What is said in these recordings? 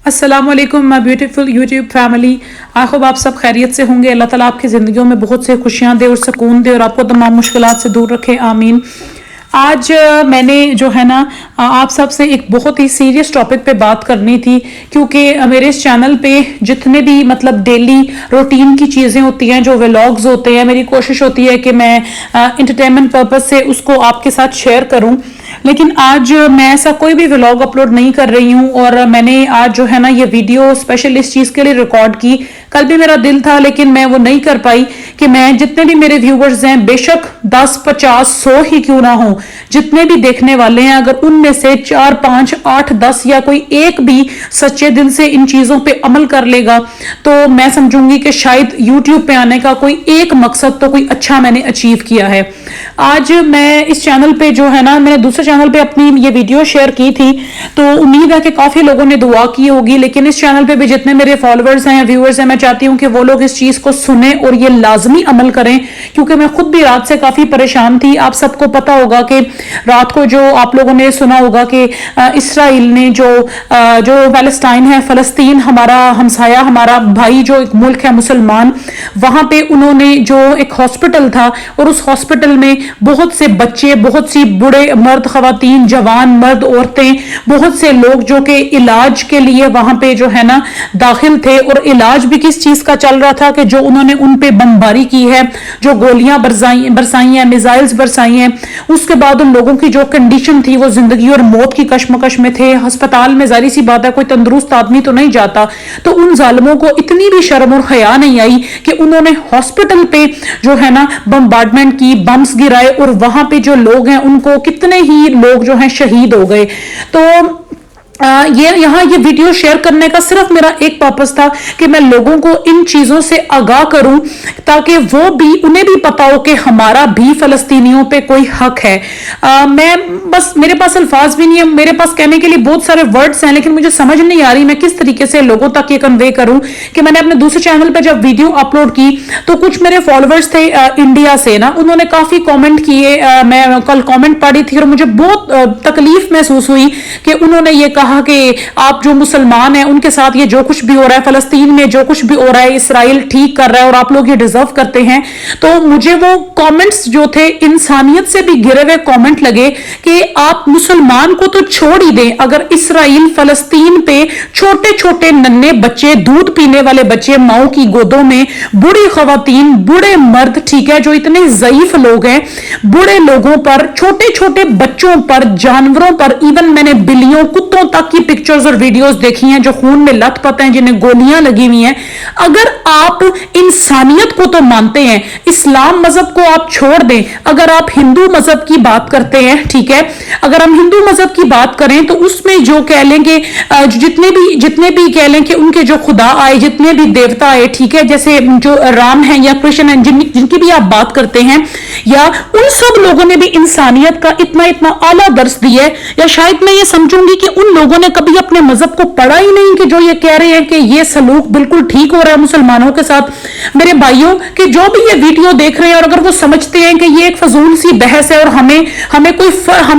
अस्सलाम वालेकुम my beautiful YouTube family. I hope आप सब खैरियत से होंगे। अल्लाह ताला आपकी ज़िंदगियों में बहुत से खुशियां दे और सुकून दे और आपको तमाम मुश्किलात से दूर रखे, आमीन। आज मैंने जो है ना आप सब से एक बहुत ही सीरियस टॉपिक पे बात करनी थी, क्योंकि मेरे इस चैनल पे जितने भी मतलब डेली रूटीन की चीज़ें होती हैं, जो व्लॉग्स होते हैं, मेरी कोशिश होती है कि मैं इंटरटेनमेंट पर्पज़ से उसको आपके साथ शेयर करूं। लेकिन आज मैं ऐसा कोई भी व्लॉग अपलोड नहीं कर रही हूँ और मैंने आज जो है ना ये वीडियो स्पेशल इस चीज़ के लिए रिकॉर्ड की। कल भी मेरा दिल था लेकिन मैं वो नहीं कर पाई कि मैं जितने भी मेरे व्यूवर्स हैं, बेशक 10, 50, 100 ही क्यों ना हो, जितने भी देखने वाले हैं, अगर उनमें से 4, 5, 8, 10 या कोई एक भी सच्चे दिल से इन चीज़ों पे अमल कर लेगा तो मैं समझूंगी कि शायद यूट्यूब पे आने का कोई एक मकसद तो कोई अच्छा मैंने अचीव किया है। आज मैं इस चैनल पे जो है ना, मैंने दूसरे चैनल पे अपनी ये वीडियो शेयर की थी तो उम्मीद है कि काफी लोगों ने दुआ की होगी, लेकिन इस चैनल पे भी जितने मेरे फॉलोअर्स हैं, व्यूअर्स हैं, मैं चाहती हूँ कि वो लोग इस चीज को सुने और ये लाजमी अमल करें, क्योंकि मैं खुद भी रात से काफी परेशान थी। आप सबको पता होगा कि रात को जो आप लोगों ने सुना होगा कि इसराइल ने जो पैलेस्टाइन है, फलस्तीन, हमारा हमसाया, हमारा भाई जो एक मुल्क है मुसलमान, वहां पे उन्होंने जो एक हॉस्पिटल था और उस हॉस्पिटल में बहुत से बच्चे, बहुत सी बूढ़े मर्द, खवातीन, जवान मर्द, औरतें, बहुत से लोग जो कि इलाज के लिए वहां पे जो है ना दाखिल थे। और इलाज भी किस चीज का चल रहा था कि जो उन्होंने उन पे बमबारी की है, जो गोलियां बरसाई हैं, मिसाइल्स बरसाई हैं, उसके बाद उन लोगों की जो कंडीशन थी वो जिंदगी और मौत की कश्मकश में थे। अस्पताल में जाहिर सी बात है कोई तंदुरुस्त आदमी तो नहीं जाता, तो उन जालिमों को इतनी भी शर्म और हया नहीं आई कि उन्होंने हॉस्पिटल पे जो है ना बम्बार्डमेंट की, बम्स गिराए और वहां पे जो लोग हैं उनको, कितने ही लोग जो हैं शहीद हो गए। तो ये वीडियो शेयर करने का सिर्फ मेरा एक पर्पस था कि मैं लोगों को इन चीजों से आगाह करूं ताकि वो भी, उन्हें भी पता हो कि हमारा भी फलस्तीनियों पे कोई हक है। मैं बस, मेरे पास अल्फाज भी नहीं है, मेरे पास कहने के लिए बहुत सारे वर्ड्स हैं, लेकिन मुझे समझ नहीं आ रही मैं किस तरीके से लोगों तक ये कन्वे करूं कि मैंने अपने दूसरे चैनल पर जब वीडियो अपलोड की तो कुछ मेरे फॉलोअर्स थे इंडिया से ना, उन्होंने काफी कॉमेंट किए। मैं कल कॉमेंट पढ़ी थी और मुझे बहुत तकलीफ महसूस हुई कि उन्होंने ये कहा कि आप जो मुसलमान हैं उनके साथ ये जो कुछ भी हो रहा है, फलस्तीन में जो कुछ भी हो रहा है, इसराइल ठीक कर रहा है और आप लोग ये डिजर्व करते हैं। तो मुझे वो कमेंट्स जो थे इंसानियत से भी घिरे हुए कमेंट लगे कि आप मुसलमान को तो छोड़ ही दें, अगर इसराइल फलस्तीन पे छोटे छोटे नन्हे बच्चे, दूध पीने वाले बच्चे माओ की गोदों में, बूढ़ी खवातीन, बूढ़े मर्द, ठीक है, जो इतने ज़ईफ लोग हैं, बूढ़े लोगों पर, छोटे छोटे बच्चों पर, जानवरों पर, इवन मैंने बिल्लियों, कुत्तों तक की पिक्चर्स और वीडियोस देखी हैं जो खून में लथपथ हैं, जिन्हें गोलियां लगी हुई हैं। अगर आप इंसानियत को तो मानते हैं, इस्लाम मजहब को आप छोड़ दें, अगर आप हिंदू मजहब की बात करते हैं, ठीक है, अगर हम हिंदू मजहब की बात करें तो उसमें जो कह लेंगे, जितने भी कह लें कि उनके जो खुदा आए, जितने भी देवता आए, ठीक है, जैसे जो राम है या कृष्ण है, जिनकी भी आप बात करते हैं, या उन सब लोगों ने भी इंसानियत का इतना इतना आला दर्स दिया है, या शायद मैं ये समझूंगी कि उन लोगों ने कभी अपने मजहब को पढ़ा ही नहीं कि जो ये कह रहे हैं कि ये सलूक बिल्कुल ठीक हो रहा है मुसलमानों के साथ। मेरे भाइयों, कि जो भी ये वीडियो देख रहे हैं और अगर वो समझते हैं कि ये एक फजूल सी बहस है और हमें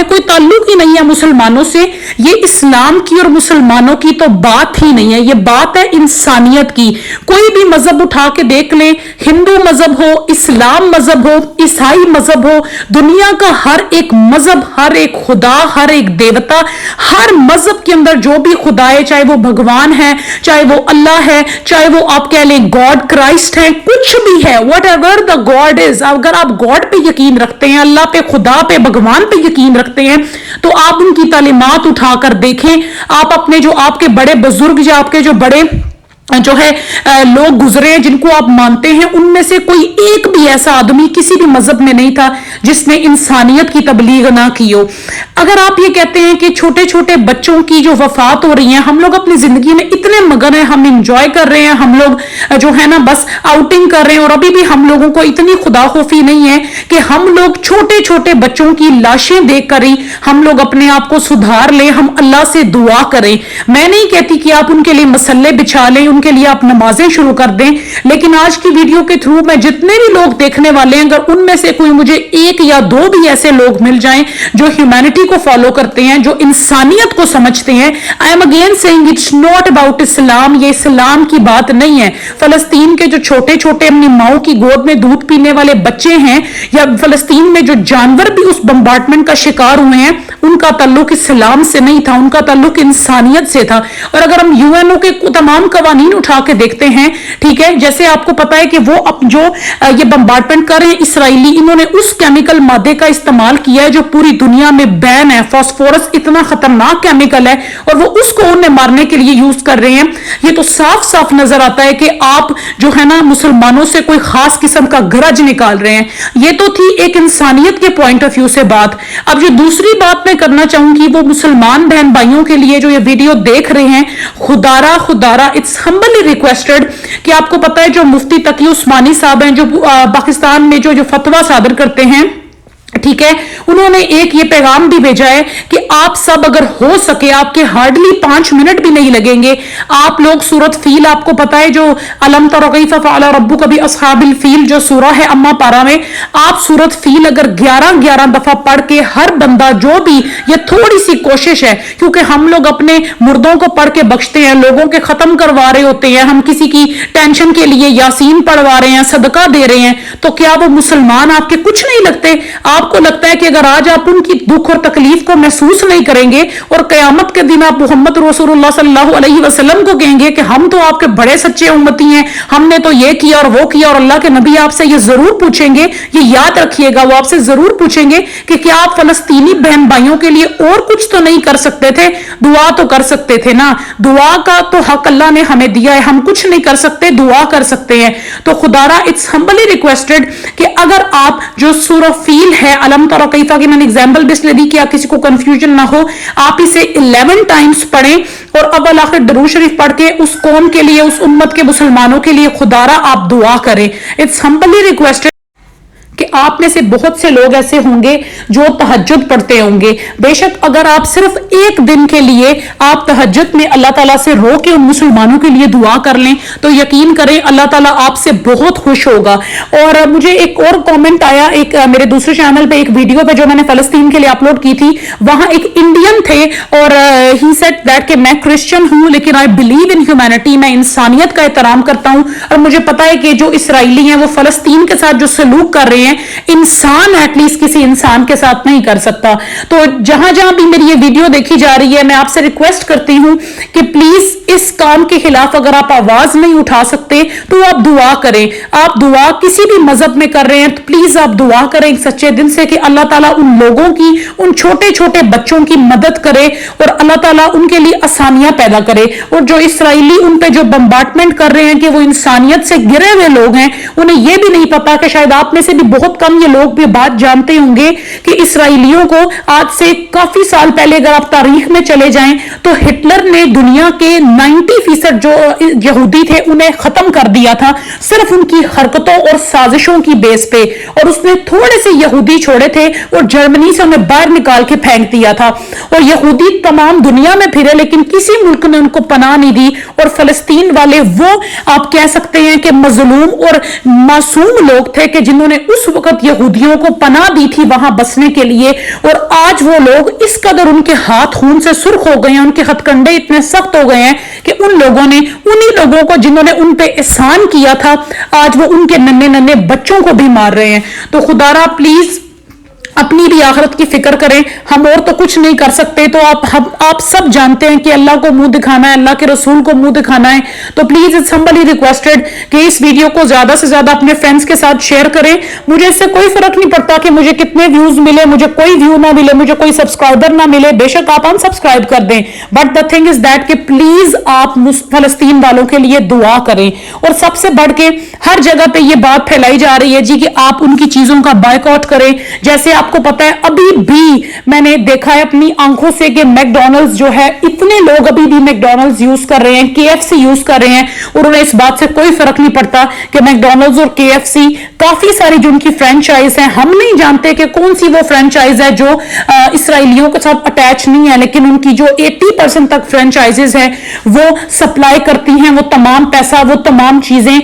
कोई ताल्लुक ही नहीं है मुसलमानों से, ये इस्लाम की और मुसलमानों की तो बात ही नहीं है, ये बात है इंसानियत की। कोई भी मजहब उठा के देख ले, हिंदू मजहब हो, इस्लाम मजहब हो, ईसाई मजहब हो, दुनिया का हर एक मजहब, हर एक खुदा, हर एक देवता, हर मजहब के अंदर जो भी खुदा है, चाहे वो भगवान है, चाहे वो अल्लाह है, चाहे वो आप कह लें गॉड क्राइस्ट है, कुछ भी है, what ever the God is, अगर आप गॉड पे यकीन रखते हैं, अल्लाह पे, खुदा पे, भगवान पे यकीन रखते हैं, तो आप उनकी तालीमात उठाकर देखें। आप अपने जो आपके बड़े बुजुर्ग या आपके जो बड़े जो है लोग गुजरे हैं जिनको आप मानते हैं, उनमें से कोई एक भी ऐसा आदमी किसी भी मजहब में नहीं था जिसने इंसानियत की तबलीग ना की हो। अगर आप ये कहते हैं कि छोटे छोटे बच्चों की जो वफात हो रही है, हम लोग अपनी जिंदगी में इतने मगन है, हम इंजॉय कर रहे हैं, हम लोग जो है ना बस आउटिंग कर रहे हैं, और अभी भी हम लोगों को इतनी खुदा खौफी नहीं है कि हम लोग छोटे छोटे बच्चों की लाशें देख कर ही हम लोग अपने आप को सुधार लें, हम अल्लाह से दुआ करें। मैं नहीं कहती कि आप उनके लिए मसल्ले बिछा लें, उनके लिए आप नमाजें शुरू कर दें। लेकिन आज की वीडियो के थ्रू मैं जितने भी लोग देखने वाले हैं, अगर उनमें से कोई मुझे एक या दो भी ऐसे लोग मिल जाएं जो ह्यूमैनिटी को फॉलो करते हैं, जो इंसानियत को समझते हैं, I am again saying it's not about Islam, ये इस्लाम की बात नहीं है। फलस्तीन के जो छोटे छोटे अपनी माओ की गोद में दूध पीने वाले बच्चे हैं, या फलस्तीन में जो जानवर भी उस बम्बार्टमेंट का शिकार हुए हैं, उनका ताल्लुक इस्लाम से नहीं था, उनका ताल्लुक इंसानियत से था। और अगर हम यूएनओ के तमाम कवानीन उठा के देखते हैं, ठीक है, जैसे आपको पता है कि वो अब जो ये बम्बार्टमेंट कर रहे हैं इसराइली, इन्होंने उस केमिकल मादे का इस्तेमाल किया है जो पूरी दुनिया में बैन है। फास्फोरस इतना खतरनाक केमिकल है और वो उसको उन्हें मारने के लिए यूज कर रहे हैं। ये तो साफ साफ नजर आता है कि आप जो है ना मुसलमानों से कोई खास किस्म का गरज निकाल रहे हैं। ये तो थी एक इंसानियत के पॉइंट ऑफ व्यू से बात। अब जो दूसरी बात मैं करना चाहूंगी वो मुसलमान बहन भाइयों के लिए जो ये वीडियो देख रहे हैं, खुदारा इट्स हम्बली रिक्वेस्टेड कि आपको पता है जो मुफ्ती तकी उस्मानी साहब हैं, जो पाकिस्तान में जो फतवा सादर करते हैं, ठीक है, उन्होंने एक ये पैगाम भी भेजा है कि आप सब अगर हो सके, आपके हार्डली 5 मिनट भी नहीं लगेंगे, आप लोग सूरत फील, आपको पता है जो अलम तरा कैफ़ फ़अल रब्बुका बि अस्हाबिल फील जो सूरा है अम्मा पारा में, आप सूरत फील अगर 11 दफा पढ़ के हर बंदा जो भी, ये थोड़ी सी कोशिश है क्योंकि हम लोग अपने मुर्दों को पढ़ के बख्शते हैं, लोगों के खत्म करवा रहे होते हैं, हम किसी की टेंशन के लिए यासीन पढ़वा रहे हैं, सदका दे रहे हैं, तो क्या वो मुसलमान आपके कुछ नहीं लगते? आपको लगता है कि अगर आज आप उनकी दुख और तकलीफ को महसूस नहीं करेंगे और कयामत के दिन आप मोहम्मद रसूलुल्लाह सल्लल्लाहु अलैहि वसल्लम को कहेंगे कि हम तो आपके बड़े सच्चे उम्मती हैं, हमने तो ये किया और वो किया, और अल्लाह के नबी आपसे ये जरूर पूछेंगे, ये याद रखिएगा, वो आपसे जरूर पूछेंगे कि क्या आप फलस्तीनी बहन भाइयों के लिए और कुछ तो नहीं कर सकते थे? दुआ तो कर सकते थे ना, दुआ का तो हक अल्लाह ने हमें दिया है, हम कुछ नहीं कर सकते, दुआ कर सकते हैं। तो खुदारा इट्स हम्बली रिक्वेस्टेड कि अगर आप जो सूरह फील है अलम तरा कैफ़ा की मैंने एग्जांपल भी इसलिए दी कि किसी को कंफ्यूजन ना हो, आप इसे 11 टाइम्स पढ़ें और अव्वल आखिर दरूद शरीफ पढ़ के उस कौम के लिए, उस उम्मत के मुसलमानों के लिए खुदारा आप दुआ करें। इट्स हम्बली रिक्वेस्टेड कि आप में से बहुत से लोग ऐसे होंगे जो तहज्जुद पढ़ते होंगे। बेशक अगर आप सिर्फ एक दिन के लिए आप तहज्जुद में अल्लाह ताला से रो के उन मुसलमानों के लिए दुआ कर लें तो यकीन करें अल्लाह ताला आपसे बहुत खुश होगा। और मुझे एक और कमेंट आया, एक मेरे दूसरे चैनल पे एक वीडियो पे जो मैंने फलस्तीन के लिए अपलोड की थी, वहां एक इंडियन थे और ही सेड दैट कि मैं क्रिश्चियन हूं लेकिन आई बिलीव इन ह्यूमैनिटी, मैं इंसानियत का एहतराम करता हूं और मुझे पता है कि जो इसराइली हैं वो फलस्तीन के साथ जो सलूक कर रहे हैं, इंसान एटलीस्ट किसी इंसान के साथ नहीं कर सकता। तो जहां जहां भी मेरी ये वीडियो देखी जा रही है, मैं आपसे रिक्वेस्ट करती हूं कि प्लीज इस काम के खिलाफ अगर आप आवाज नहीं उठा सकते तो आप दुआ करें। आप दुआ किसी भी मजहब में कर रहे हैं तो प्लीज आप दुआ करें सच्चे दिल से कि अल्लाह ताला उन लोगों की, उन छोटे छोटे बच्चों की मदद करे और अल्लाह ताला उनके लिए आसानियां पैदा करे। और जो इसराइली उन पे जो बम्बार्टमेंट कर रहे हैं कि वो इंसानियत से गिरे हुए लोग हैं, उन्हें यह भी नहीं पता कि शायद आप में से भी बहुत कम ये लोग भी बात जानते होंगे कि इसराइलियों को आज से काफी साल पहले अगर आप तारीख में चले जाएं तो हिटलर ने दुनिया के 90% जो यहूदी थे उन्हें खत्म कर दिया था सिर्फ उनकी हरकतों और साजिशों की बेस पे, और उसने थोड़े से यहूदी छोड़े थे और जर्मनी से उन्हें बाहर निकाल के फेंक दिया था। और यहूदी तमाम दुनिया में फिरे लेकिन किसी मुल्क ने उनको पनाह नहीं दी। और फलस्तीन वाले वो आप कह सकते हैं कि मजलूम और मासूम लोग थे कि जिन्होंने उस वक्त यहूदियों को पनाह दी थी वहां बसने के लिए। और आज वो लोग इस कदर उनके हाथ खून से सुर्ख हो गए हैं, उनके हथकंडे इतने सख्त हो गए हैं कि उन लोगों ने, उन्हीं लोगों को जिन्होंने उन पे एहसान किया था, आज वो उनके नन्हे नन्हे बच्चों को भी मार रहे हैं। तो खुदारा प्लीज अपनी भी आखिरत की फिक्र करें, हम और तो कुछ नहीं कर सकते। तो आप सब जानते हैं कि अल्लाह को मुंह दिखाना है, अल्लाह के रसूल को मुंह दिखाना है। तो प्लीज इट्स हम्बली रिक्वेस्टेड कि इस वीडियो को ज्यादा से ज्यादा अपने फ्रेंड्स के साथ शेयर करें। मुझे इससे कोई फर्क नहीं पड़ता कि मुझे कितने व्यूज मिले, मुझे कोई व्यू ना मिले, मुझे कोई सब्सक्राइबर ना मिले, बेशक आप अनसब्सक्राइब कर दें, but the thing is that कि प्लीज आप फलस्तीन वालों के लिए दुआ करें। और सबसे बढ़ के हर जगह पे ये बात फैलाई जा रही है जी कि आप उनकी चीजों का बायकॉट करें। जैसे आपको पता है अभी भी मैंने देखा है अपनी आंखों से कि मैकडॉनल्ड्स जो है, इतने लोग अभी भी मैकडॉनल्ड्स यूज कर रहे हैं, KFC यूज कर रहे हैं, और उन्हें इस बात से कोई फर्क नहीं पड़ता कि मैकडॉनल्ड्स और KFC काफी सारी जो उनकी फ्रेंचाइज हैं, हम नहीं जानते कि कौन सी वो फ्रेंचाइज है जो इसराइलियों के साथ अटैच नहीं है, लेकिन उनकी जो 80% तक फ्रेंचाइजेस है वो सप्लाई करती हैं वो तमाम पैसा, वो तमाम चीजें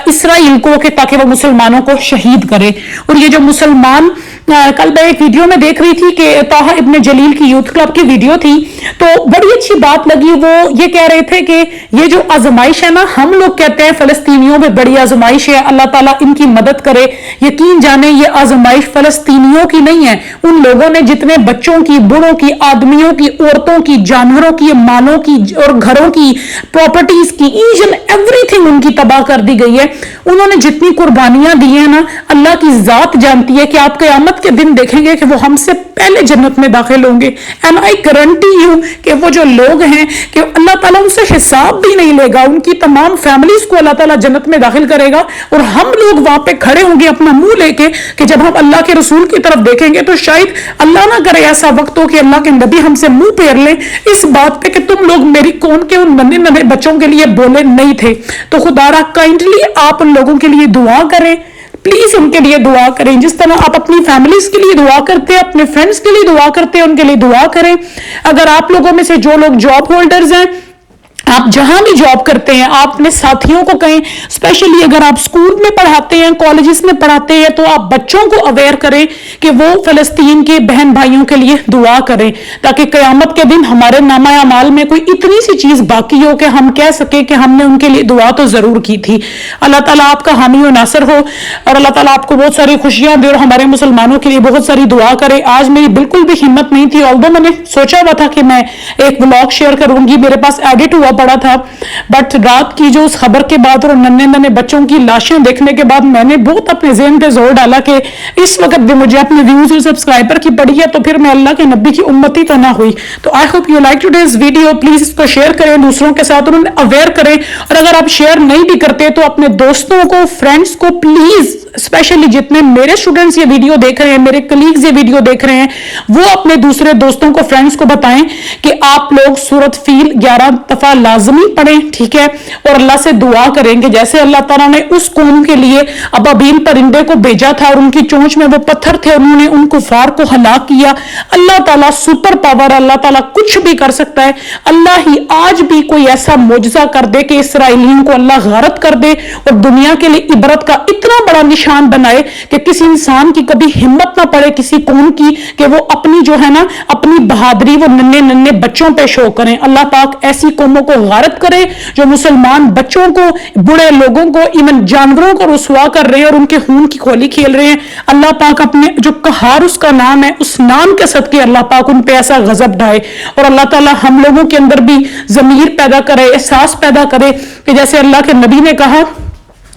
इसराइल को, कि ताकि वो मुसलमानों को शहीद करे। और ये जो मुसलमान, कल मैं एक वीडियो में देख रही थी कि ताहा इब्न जलील की यूथ क्लब की वीडियो थी, तो बड़ी अच्छी बात लगी। वो ये कह रहे थे कि ये जो आजमाइश है ना, हम लोग कहते हैं फलस्तीनियों में बड़ी आजमाइश है, अल्लाह ताला इनकी मदद करे। यकीन जाने ये आजमाइश फलस्तीनियों की नहीं है, उन लोगों ने जितने बच्चों की, बूढ़ों की, आदमियों की, औरतों की, जानवरों की, मालों की और घरों की, प्रॉपर्टीज की, ईच एंड एवरीथिंग उनकी तबाह कर दी गई है। उन्होंने जितनी कुर्बानियां दी है ना, अल्लाह की जात जानती है कि आप क़यामत के दिन देखेंगे कि वो हमसे पहले जन्नत में दाखिल होंगे। एंड आई गारंटी यू कि वो जो लोग हैं कि अल्लाह ताला उनसे हिसाब भी नहीं लेगा, उनकी तमाम फैमिलीज को अल्लाह ताला जन्नत में दाखिल करेगा, और हम लोग वहां पे खड़े होंगे अपना मुंह लेके कि जब हम अल्लाह के रसूल की तरफ देखेंगे तो शायद अल्लाह ना करे ऐसा वक्त हो कि अल्लाह के नबी हमसे मुंह फेर ले इस बात पे कि तुम लोग मेरी कौम के उन नन्हे नन्हे बच्चों के लिए बोले नहीं थे। तो खुदारा काइंडली आप उन लोगों के लिए दुआ करें, प्लीज उनके लिए दुआ करें, जिस तरह आप अपनी फैमिलीज के लिए दुआ करते हैं, अपने फ्रेंड्स के लिए दुआ करते हैं, उनके लिए दुआ करें। अगर आप लोगों में से जो लोग जॉब होल्डर्स हैं, आप जहां भी जॉब करते हैं, आप अपने साथियों को कहें, स्पेशली अगर आप स्कूल में पढ़ाते हैं, कॉलेजेस में पढ़ाते हैं, तो आप बच्चों को अवेयर करें कि वो फलस्तीन के बहन भाइयों के लिए दुआ करें, ताकि क़यामत के दिन हमारे नामा अमाल में कोई इतनी सी चीज बाकी हो कि हम कह सके कि हमने उनके लिए दुआ तो जरूर की थी। अल्लाह ताला आपका हामी और नासर हो, और अल्लाह ताला आपको बहुत सारी खुशियां दे और हमारे मुसलमानों के लिए बहुत सारी दुआ करे। आज मेरी बिल्कुल भी हिम्मत नहीं थी, ऑल्दो मैंने सोचा हुआ था कि मैं एक व्लॉग शेयर करूंगी, मेरे पास एडिट हुआ पड़ा था, बट रात की जो उस खबर के बाद और नन्हे नन्हे बच्चों की लाशें देखने के बाद मैंने बहुत अपने ज़हन पे जोर डाला कि इस वक्त भी मुझे अपने व्यूज और सब्सक्राइबर की पड़ी है, तो फिर मैं अल्लाह के नबी की उम्मती तो ना हुई। तो I hope you like today's video, please इसको शेयर करें दूसरों के साथ और उन्हें अवेयर करें, और अगर आप शेयर नहीं भी करते तो अपने दोस्तों को, फ्रेंड्स को प्लीज, स्पेशली जितने मेरे स्टूडेंट्स ये वीडियो देख रहे हैं, मेरे कलीग्स ये वीडियो देख रहे हैं, वो अपने दूसरे दोस्तों को, फ्रेंड्स को बताएं कि आप लोग सूरत फील 11 दफा लाजमी पढ़ें, ठीक है, और अल्लाह से दुआ करेंगे जैसे अल्लाह ताला ने उस कौम के लिए अबाबील परिंदे को भेजा था और उनकी चोंच में वो पत्थर थे, उन्होंने उन कुफार को हलाक किया। अल्लाह ताला सुपर पावर, अल्लाह ताला कुछ भी कर सकता है। अल्लाह ही आज भी कोई ऐसा मोजज़ा कर दे कि इसराइलियों को अल्लाह गारत कर दे और दुनिया के लिए इबरत का इतना बड़ा निशान बनाए कि किसी इंसान की कभी हिम्मत ना पड़े किसी कौम की कि वो अपनी जो है ना, अपनी बहादुरी वो नन्हे नन्हे बच्चों पे शो करें। अल्लाह पाक ऐसी कौमों को गारत करे जो मुसलमान बच्चों को, बूढ़े लोगों को, इवन जानवरों को रुसवा कर रहे हैं और उनके खून की खोली खेल रहे हैं। अल्लाह पाक अपने जो कहार उसका नाम है, उस नाम के सदके अल्लाह पाक उन पे ऐसा गजब ढाए, और अल्लाह ताला हम लोगों के अंदर भी ज़मीर पैदा करे, एहसास पैदा करे कि जैसे अल्लाह के नबी ने कहा,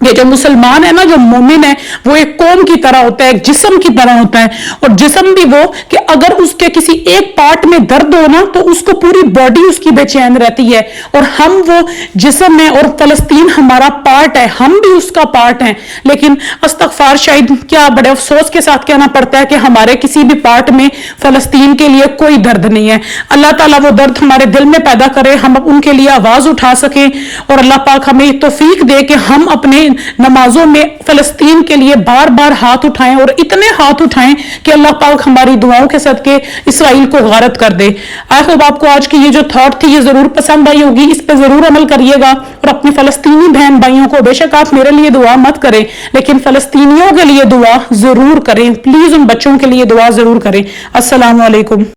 ये जो मुसलमान है ना, जो मोमिन है, वो एक कौम की तरह होता है, एक जिस्म की तरह होता है, और जिस्म भी वो कि अगर उसके किसी एक पार्ट में दर्द हो ना तो उसको पूरी बॉडी उसकी बेचैन रहती है, और हम वो जिस्म है और फलस्तीन हमारा पार्ट है, हम भी उसका पार्ट हैं। लेकिन अस्तगफार, शायद क्या बड़े अफसोस के साथ कहना पड़ता है कि हमारे किसी भी पार्ट में फलस्तीन के लिए कोई दर्द नहीं है। अल्लाह ताला वो दर्द हमारे दिल में पैदा करे, हम उनके लिए आवाज उठा सकें, और अल्लाह पाक हमें तौफीक दे कि हम अपने नमाजों में फलस्तीन के लिए बार बार हाथ उठाएं, और इतने हाथ उठाएं कि अल्लाह पाक हमारी दुआओं के सदके इसराइल को गारत कर दे। आई होप आपको आज की ये जो थॉट थी ये जरूर पसंद आई होगी, इस पे जरूर अमल करिएगा, और अपने फलस्तीनी बहन भाइयों को, बेशक आप मेरे लिए दुआ मत करें लेकिन फलस्तीनियों के लिए दुआ जरूर करें, प्लीज उन बच्चों के लिए दुआ जरूर करें। अस्सलाम वालेकुम।